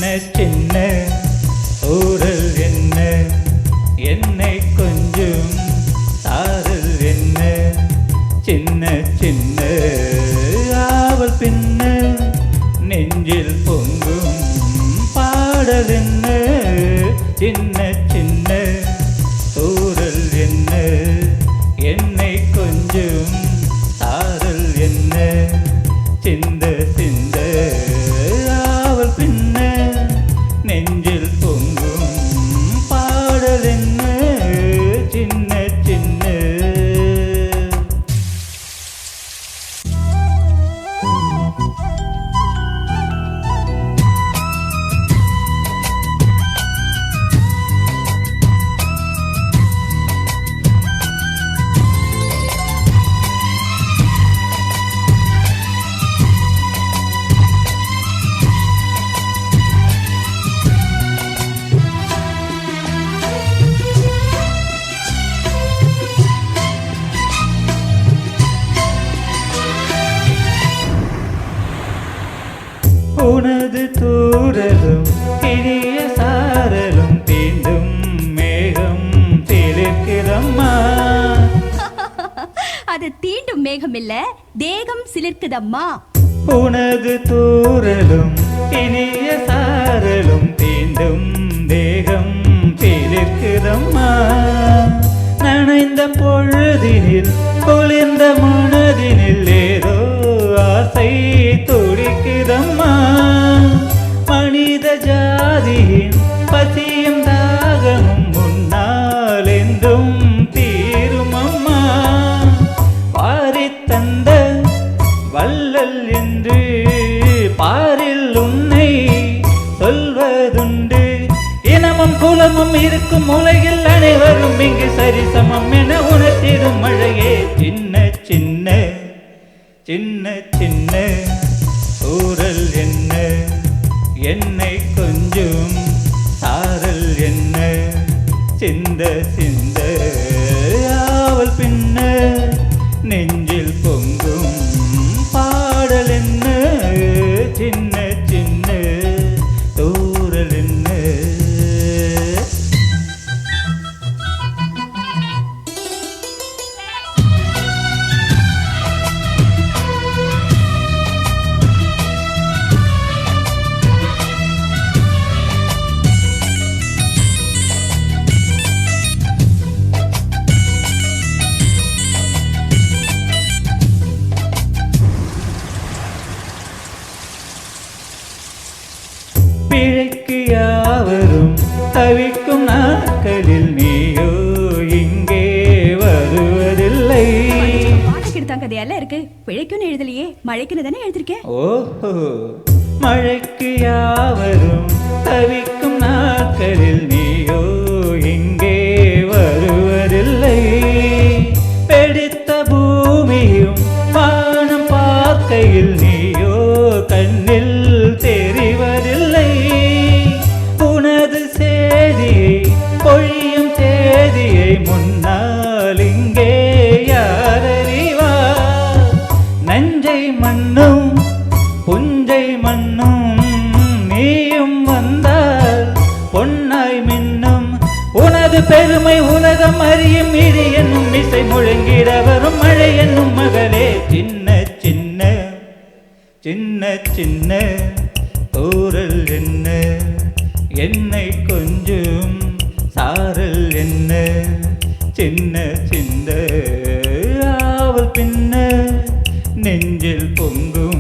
சின்ன சின்ன ஊரல் என்ன என்னை கொஞ்சம் சாரல் என்ன சின்ன சின்ன ஆவல் பின்ன நெஞ்சில் பொங்கும் பாடல் என்ன சின்ன சின்ன ஊரல் என்ன என்னை கொஞ்சம் சாரல் என்ன சிந்த சிந்த ஆவல் பின்ன நெஞ்சில் பொங்கும் பாடல் என்ன சின்ன சின்ன. உனது தூரலும் இனிய சாரலும் தீண்டும் மேகம் சிலிர்க்குதம்மா. அது தீண்டும் மேகம் இல்ல, தேகம் சிலிர்க்குதம்மா. உனது தூரலும் இனிய சாரலும் தீண்டும் தேகம் சிலிர்க்குதம்மா. நனைந்த பொழுதினில் குளிர்ந்த மனதினில் ஏதோ ஆசை துடிக்குதம்மா. மனித ஜாதியின் பசியும் தாகமும் முன்னால் என்றும் தீருமம்மா. பாரித்தந்த வள்ளல் என்று பாரில் உன்னை சொல்வதுண்டு. இனமும் குலமும் இருக்கும் உலகில் அனைவரும் இங்கு சரிசமம் என உணர்த்திடும் மழையே சின்ன சின்ன சின்ன சின்ன ஊரல் என்ன என்னை கொஞ்சம் சாரல் என்ன சிந்த சிந்த ஆவல் பின்ன நெஞ்சில் பொங்கும் பாடல் என்ன சின்ன சின்ன ஊரல் என்ன. பிழைக்கு யாவரும் தவிக்கும் நாட்களில் நீயோ இங்கே வருவதில்லை. பாட்டுக்கிட்டு கதையெல்லாம் இருக்கு, பிழைக்குன்னு எழுதலையே, மழைக்குன்னு தானே எழுதிருக்கேன். ஓஹோ, மழைக்கு யாவரும் தவிக்கும் நாட்களில் நீயோ இங்கே வருவதில்லை. பெடித்த பூமியும் வானம் பார்க்கையில் நீயோ கண்ணில் தெரிவதில்லை. உனது சேதியை பொழியும் சேதியை முன்னால் இங்கே யாரறிவார். நஞ்சை மண்ணும் புஞ்சை மண்ணும் நீயும் வந்தால் பொன்னாய் மின்னும். உனது பெருமை உலகம் அறியும் இடி என்னும் இசை முழங்கிட வரும் மழை என்னும் மகளே சின்ன சின்ன சின்ன சின்ன ஊரல் என்ன என்னை கொஞ்சம் சாரல் என்ன சின்ன சின்ன ஆவல் பின்ன நெஞ்சில் பொங்கும்